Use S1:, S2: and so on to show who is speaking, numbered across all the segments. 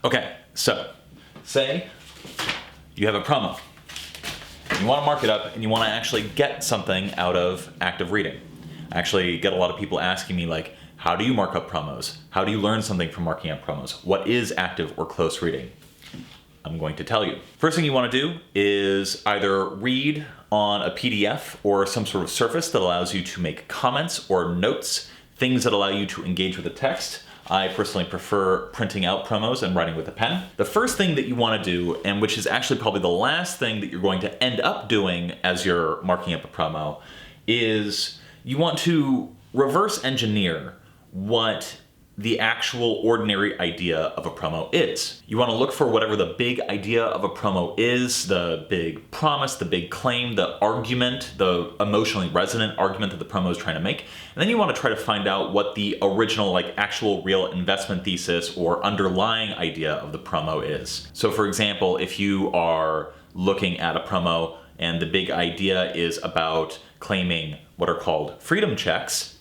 S1: Okay, so say you have a promo. You want to mark it up and you want to actually get something out of active reading. I actually get a lot of people asking me like, how do you mark up promos? How do you learn something from marking up promos? What is active or close reading? I'm going to tell you. First thing you want to do is either read on a PDF or some sort of surface that allows you to make comments or notes, things that allow you to engage with the text. I personally prefer printing out promos and writing with a pen. The first thing that you want to do, and which is actually probably the last thing that you're going to end up doing as you're marking up a promo, is you want to reverse engineer what the actual ordinary idea of a promo is. You want to look for whatever the big idea of a promo is, the big promise, the big claim, the argument, the emotionally resonant argument that the promo is trying to make. And then you want to try to find out what the original, like actual real investment thesis or underlying idea of the promo is. So for example, if you are looking at a promo and the big idea is about claiming what are called freedom checks,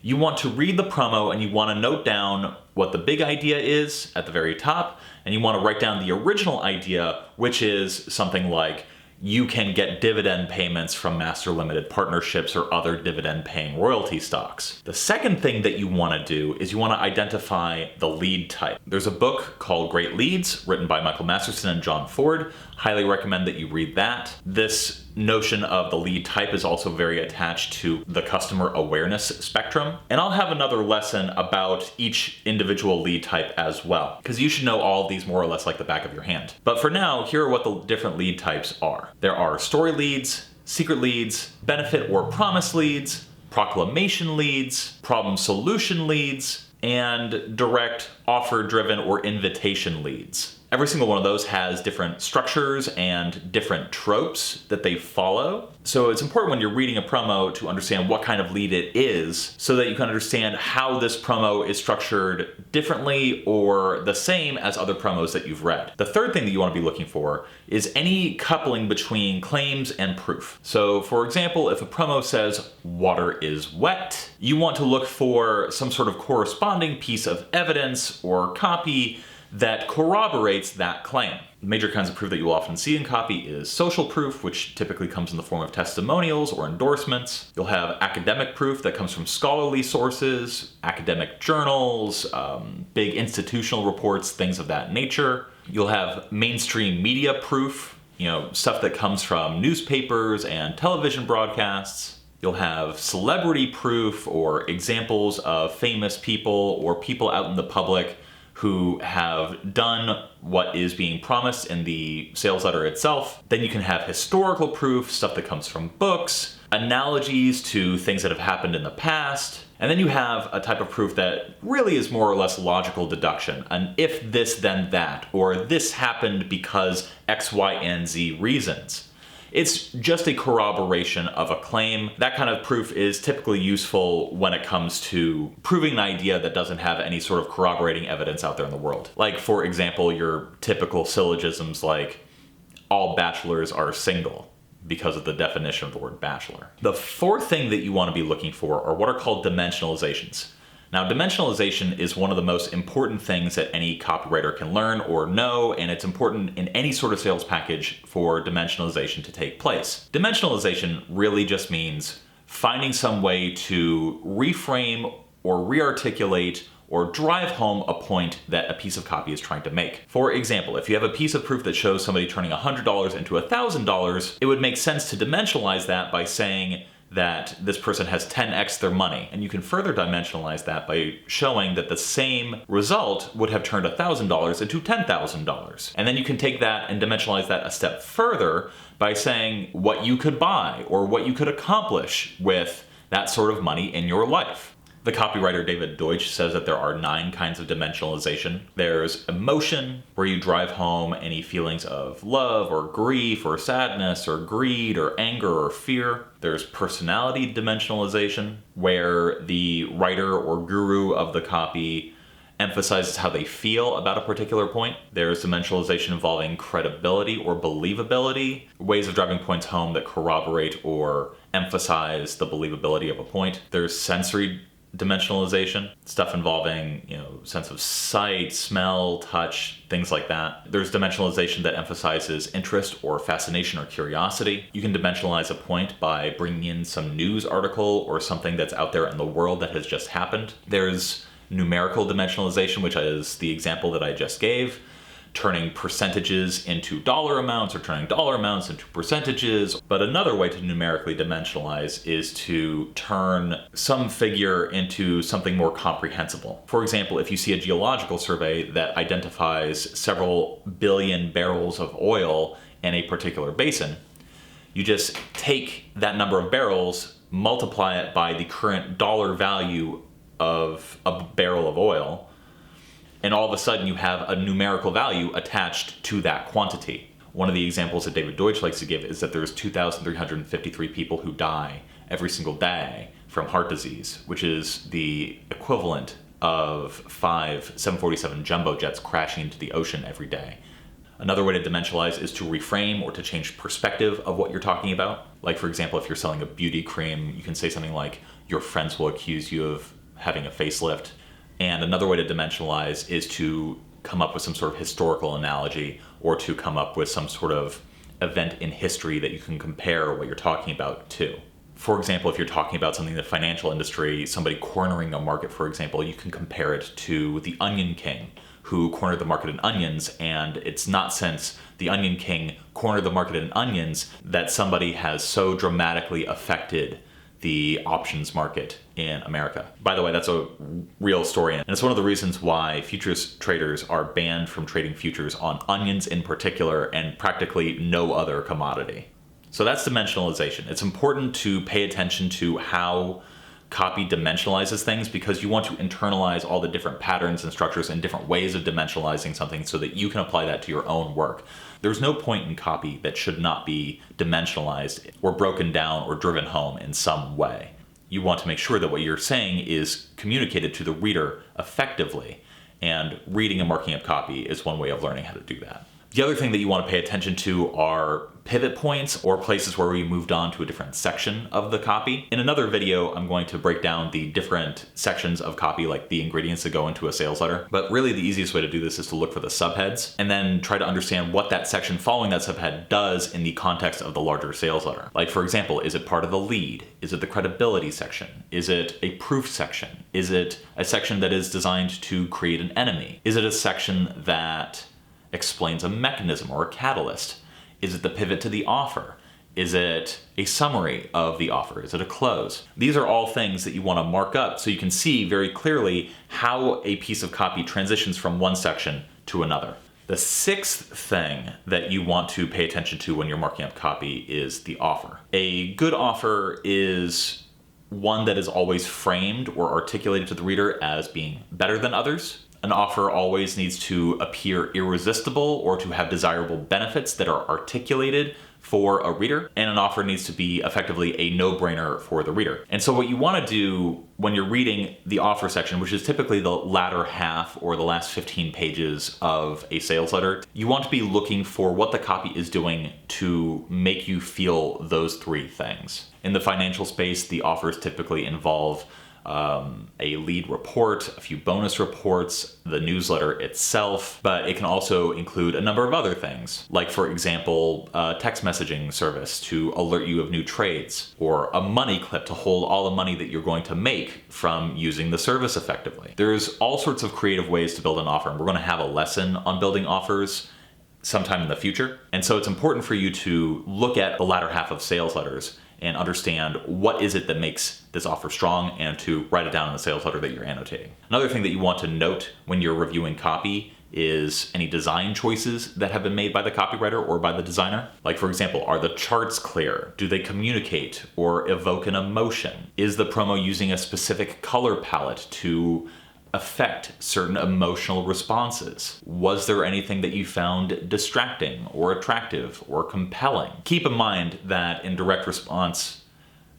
S1: you want to read the promo and you want to note down what the big idea is at the very top, and you want to write down the original idea, which is something like you can get dividend payments from master limited partnerships or other dividend paying royalty stocks. The second thing that you want to do is you want to identify the lead type. There's a book called Great Leads written by Michael Masterson and John Ford. Highly recommend that you read that. This notion of the lead type is also very attached to the customer awareness spectrum. And I'll have another lesson about each individual lead type as well, because you should know all of these more or less like the back of your hand. But for now, here are what the different lead types are. There are story leads, secret leads, benefit or promise leads, proclamation leads, problem solution leads, and direct offer-driven or invitation leads. Every single one of those has different structures and different tropes that they follow. So it's important when you're reading a promo to understand what kind of lead it is so that you can understand how this promo is structured differently or the same as other promos that you've read. The third thing that you want to be looking for is any coupling between claims and proof. So for example, if a promo says water is wet, you want to look for some sort of corresponding piece of evidence or copy that corroborates that claim. Major kinds of proof that you will often see in copy is social proof, which typically comes in the form of testimonials or endorsements. You'll have academic proof that comes from scholarly sources, academic journals, big institutional reports, things of that nature. You'll have mainstream media proof, stuff that comes from newspapers and television broadcasts. You'll have celebrity proof or examples of famous people or people out in the public who have done what is being promised in the sales letter itself. Then you can have historical proof, stuff that comes from books, analogies to things that have happened in the past. And then you have a type of proof that really is more or less logical deduction, an if this then that, or this happened because X, Y, and Z reasons. It's just a corroboration of a claim. That kind of proof is typically useful when it comes to proving an idea that doesn't have any sort of corroborating evidence out there in the world. Like, for example, your typical syllogisms like, all bachelors are single, because of the definition of the word bachelor. The fourth thing that you want to be looking for are what are called dimensionalizations. Now, dimensionalization is one of the most important things that any copywriter can learn or know, and it's important in any sort of sales package for dimensionalization to take place. Dimensionalization really just means finding some way to reframe or re-articulate or drive home a point that a piece of copy is trying to make. For example, if you have a piece of proof that shows somebody turning $100 into $1,000, it would make sense to dimensionalize that by saying that this person has 10x their money. And you can further dimensionalize that by showing that the same result would have turned $1,000 into $10,000. And then you can take that and dimensionalize that a step further by saying what you could buy or what you could accomplish with that sort of money in your life. The copywriter David Deutsch says that there are 9 kinds of dimensionalization. There's emotion, where you drive home any feelings of love or grief or sadness or greed or anger or fear. There's personality dimensionalization, where the writer or guru of the copy emphasizes how they feel about a particular point. There's dimensionalization involving credibility or believability, ways of driving points home that corroborate or emphasize the believability of a point. There's sensory dimensionalization, stuff involving, sense of sight, smell, touch, things like that. There's dimensionalization that emphasizes interest or fascination or curiosity. You can dimensionalize a point by bringing in some news article or something that's out there in the world that has just happened. There's numerical dimensionalization, which is the example that I just gave, turning percentages into dollar amounts or turning dollar amounts into percentages. But another way to numerically dimensionalize is to turn some figure into something more comprehensible. For example, if you see a geological survey that identifies several billion barrels of oil in a particular basin, you just take that number of barrels, multiply it by the current dollar value of a barrel of oil, and all of a sudden you have a numerical value attached to that quantity. One of the examples that David Deutsch likes to give is that there's 2,353 people who die every single day from heart disease, which is the equivalent of 5 747 jumbo jets crashing into the ocean every day. Another way to dimensionalize is to reframe or to change perspective of what you're talking about. Like, for example, if you're selling a beauty cream, you can say something like, your friends will accuse you of having a facelift. And another way to dimensionalize is to come up with some sort of historical analogy or to come up with some sort of event in history that you can compare what you're talking about to. For example, if you're talking about something in the financial industry, somebody cornering a market, for example, you can compare it to the Onion King, who cornered the market in onions, and it's not since the Onion King cornered the market in onions that somebody has so dramatically affected the options market in America. By the way, that's a real story, and it's one of the reasons why futures traders are banned from trading futures on onions in particular and practically no other commodity. So that's dimensionalization. It's important to pay attention to how copy dimensionalizes things because you want to internalize all the different patterns and structures and different ways of dimensionalizing something so that you can apply that to your own work. There's no point in copy that should not be dimensionalized or broken down or driven home in some way. You want to make sure that what you're saying is communicated to the reader effectively, and reading and marking up copy is one way of learning how to do that. The other thing that you want to pay attention to are pivot points or places where we moved on to a different section of the copy. In another video, I'm going to break down the different sections of copy, like the ingredients that go into a sales letter. But really the easiest way to do this is to look for the subheads and then try to understand what that section following that subhead does in the context of the larger sales letter. Like, for example, is it part of the lead? Is it the credibility section? Is it a proof section? Is it a section that is designed to create an enemy? Is it a section that explains a mechanism or a catalyst? Is it the pivot to the offer? Is it a summary of the offer? Is it a close? These are all things that you want to mark up so you can see very clearly how a piece of copy transitions from one section to another. The sixth thing that you want to pay attention to when you're marking up copy is the offer. A good offer is one that is always framed or articulated to the reader as being better than others. An offer always needs to appear irresistible or to have desirable benefits that are articulated for a reader, and an offer needs to be effectively a no-brainer for the reader. And so what you want to do when you're reading the offer section, which is typically the latter half or the last 15 pages of a sales letter, you want to be looking for what the copy is doing to make you feel those three things. In the financial space, the offers typically involve a lead report, a few bonus reports, the newsletter itself, but it can also include a number of other things, like, for example, a text messaging service to alert you of new trades, or a money clip to hold all the money that you're going to make from using the service effectively. There's all sorts of creative ways to build an offer, and we're going to have a lesson on building offers sometime in the future. And so it's important for you to look at the latter half of sales letters and understand what is it that makes this offer strong, and to write it down in the sales letter that you're annotating. Another thing that you want to note when you're reviewing copy is any design choices that have been made by the copywriter or by the designer. Like, for example, are the charts clear? Do they communicate or evoke an emotion? Is the promo using a specific color palette to affect certain emotional responses? Was there anything that you found distracting or attractive or compelling? Keep in mind that in direct response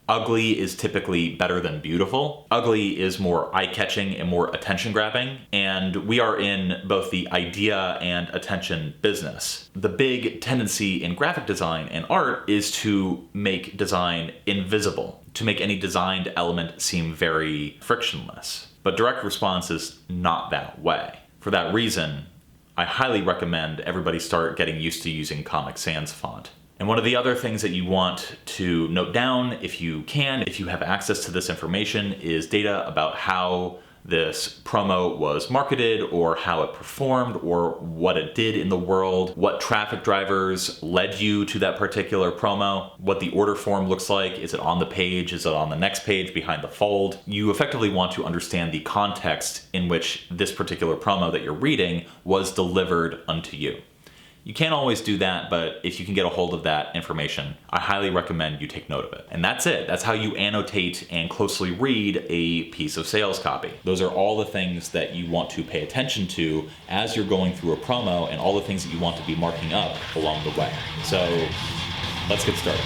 S1: Ugly is typically better than beautiful. Ugly is more eye-catching and more attention-grabbing, and we are in both the idea and attention business. The big tendency in graphic design and art is to make design invisible, to make any designed element seem very frictionless. But direct response is not that way. For that reason, I highly recommend everybody start getting used to using Comic Sans font. And one of the other things that you want to note down, if you can, if you have access to this information, is data about how this promo was marketed or how it performed or what it did in the world, what traffic drivers led you to that particular promo, what the order form looks like. Is it on the page? Is it on the next page behind the fold? You effectively want to understand the context in which this particular promo that you're reading was delivered unto you. You can't always do that, but if you can get a hold of that information, I highly recommend you take note of it. And that's it. That's how you annotate and closely read a piece of sales copy. Those are all the things that you want to pay attention to as you're going through a promo and all the things that you want to be marking up along the way. So let's get started.